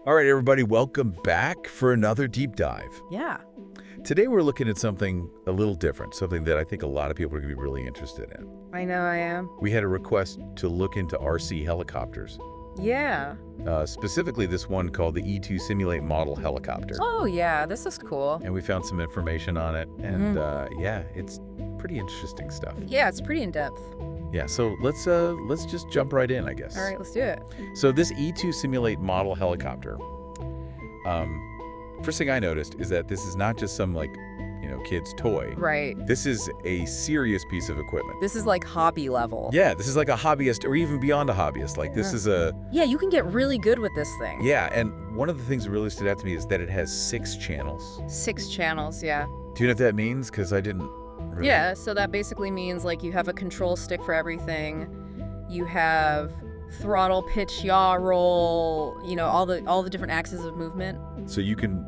All right, everybody, welcome back for another deep dive. Yeah. Today we're looking at something a little different, something that I think a lot of people are going to be really interested in. I know I am. We had a request to look into RC helicopters, Yeah. specifically this one called the E2 Simulate Model Helicopter. Oh, yeah. This is cool. And we found some information on it, and yeah, it's pretty interesting stuff. Yeah, it's pretty in-depth. Yeah, so let's just jump right in, I guess. All right, let's do it. So this E2 Simulate Model Helicopter, first thing I noticed is that this is not just some, like, kid's toy. Right. This is a serious piece of equipment. This is like hobby level. Yeah, this is like a hobbyist or even beyond a hobbyist. Like, this is a... Yeah, you can get really good with this thing. Yeah, and one of the things that really stood out to me is that it has 6 channels. 6 channels, yeah. Do you know what that means? Because I didn't really... Yeah, so that basically means, like, you have a control stick for everything. You have throttle, pitch, yaw, roll, all the different axes of movement. So you can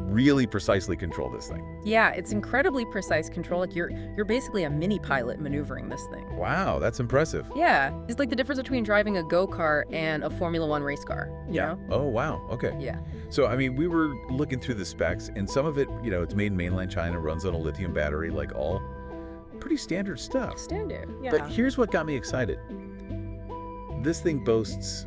really precisely control this thing. Yeah, it's incredibly precise control. Like, you're basically a mini pilot maneuvering this thing. Wow, that's impressive. Yeah, it's like the difference between driving a go-kart and a Formula One race car, you know? Oh, wow. Okay. Yeah. So, I mean, we were looking through the specs, and some of it, it's made in mainland China, runs on a lithium battery, like all pretty standard stuff. Standard, yeah. But here's what got me excited. This thing boasts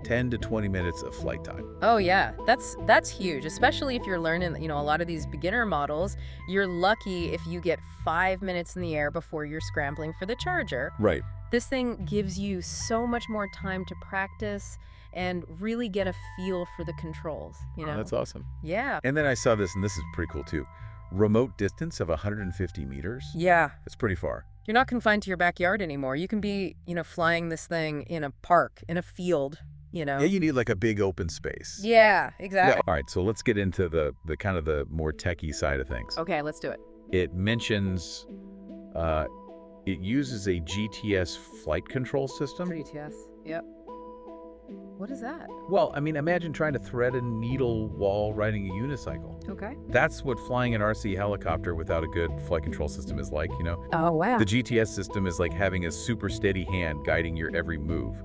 10 to 20 minutes of flight time. Oh yeah, that's huge, especially if you're learning, a lot of these beginner models. You're lucky if you get 5 minutes in the air before you're scrambling for the charger. Right. This thing gives you so much more time to practice and really get a feel for the controls, Oh, that's awesome. Yeah. And then I saw this, and this is pretty cool too. Remote distance of 150 meters. Yeah. That's pretty far. You're not confined to your backyard anymore. You can be, flying this thing in a park, in a field, Yeah, you need like a big open space. Yeah, exactly. Yeah. All right, so let's get into the kind of the more techie side of things. Okay, let's do it. It mentions it uses a GTS flight control system. GTS, yep. What is that? Well, I mean, imagine trying to thread a needle while riding a unicycle. Okay. That's what flying an RC helicopter without a good flight control system is like, Oh, wow. The GTS system is like having a super steady hand guiding your every move.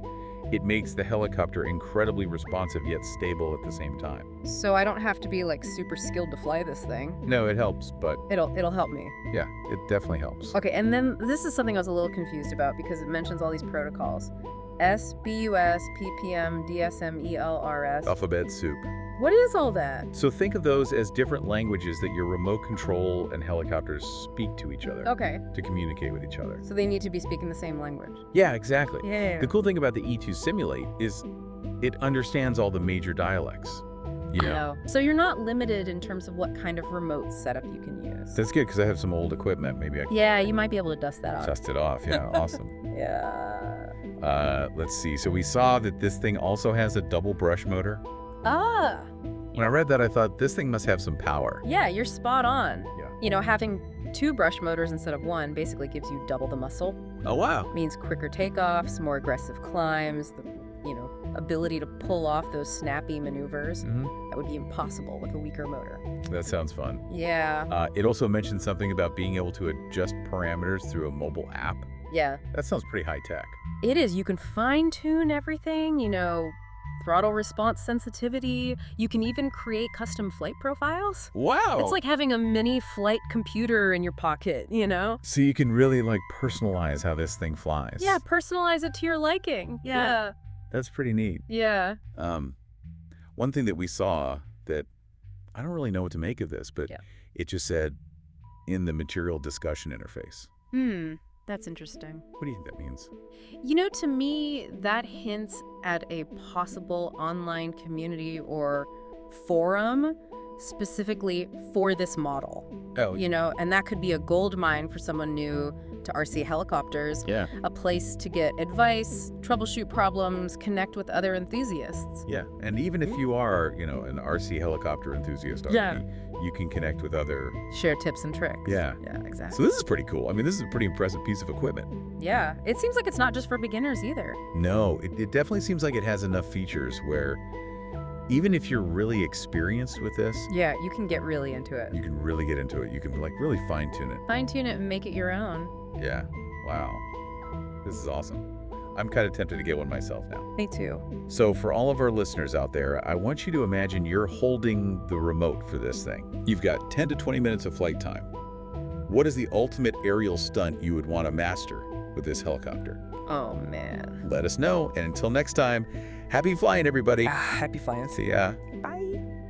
It makes the helicopter incredibly responsive yet stable at the same time. So I don't have to be like super skilled to fly this thing. No, it helps, but It'll help me. yeah, it definitely helps. Okay, and then this is something I was a little confused about because it mentions all these protocols. SBUS, PPM, DSM, ELRS. Alphabet soup. What is all that? So think of those as different languages that your remote control and helicopters speak to each other Okay, to communicate with each other. so they need to be speaking the same language. Yeah, exactly. Yeah. The cool thing about the E2 Simulate is it understands all the major dialects. So you're not limited in terms of what kind of remote setup you can use. That's good because I have some old equipment. Maybe I can Yeah, you might be able to dust that off. test it off. Yeah, awesome. Yeah. Let's see. So we saw that this thing also has a double brush motor. Ah, When I read that, I thought this thing must have some power. yeah, you're spot on. Yeah. Having 2 brush motors instead of 1 basically gives you double the muscle. Oh, wow. Means quicker takeoffs, more aggressive climbs, the ability to pull off those snappy maneuvers. That would be impossible with a weaker motor. That sounds fun. Yeah. It also mentioned something about being able to adjust parameters through a mobile app. Yeah. That sounds pretty high tech. It is. You can fine-tune everything, throttle response sensitivity. You can even create custom flight profiles. Wow. It's like having a mini flight computer in your pocket, So you can really like personalize how this thing flies. Yeah, personalize it to your liking. Yeah. That's pretty neat. Yeah. One thing that we saw that I don't really know what to make of this, but Yeah. it just said in the material discussion interface. That's interesting. What do you think that means? To me, that hints at a possible online community or forum specifically for this model. Oh, And that could be a gold mine for someone new to RC helicopters. yeah. A place to get advice, troubleshoot problems, connect with other enthusiasts. Yeah. And even if you are, an RC helicopter enthusiast, Yeah. you can connect with other. Share tips and tricks. Yeah. Yeah, exactly. So this is pretty cool. I mean, this is a pretty impressive piece of equipment. Yeah. It seems like it's not just for beginners either. No, it definitely seems like it has enough features where even if you're really experienced with this, Yeah, you can get really into it. you can really get into it. You can like really fine tune it. Fine tune it and make it your own. Yeah. Wow. This is awesome. I'm kind of tempted to get one myself now. Me too. So for all of our listeners out there, I want you to imagine you're holding the remote for this thing. You've got 10 to 20 minutes of flight time. What is the ultimate aerial stunt you would want to master with this helicopter? Oh, man. Let us know. And until next time, happy flying, everybody. Happy flying. See ya. Bye.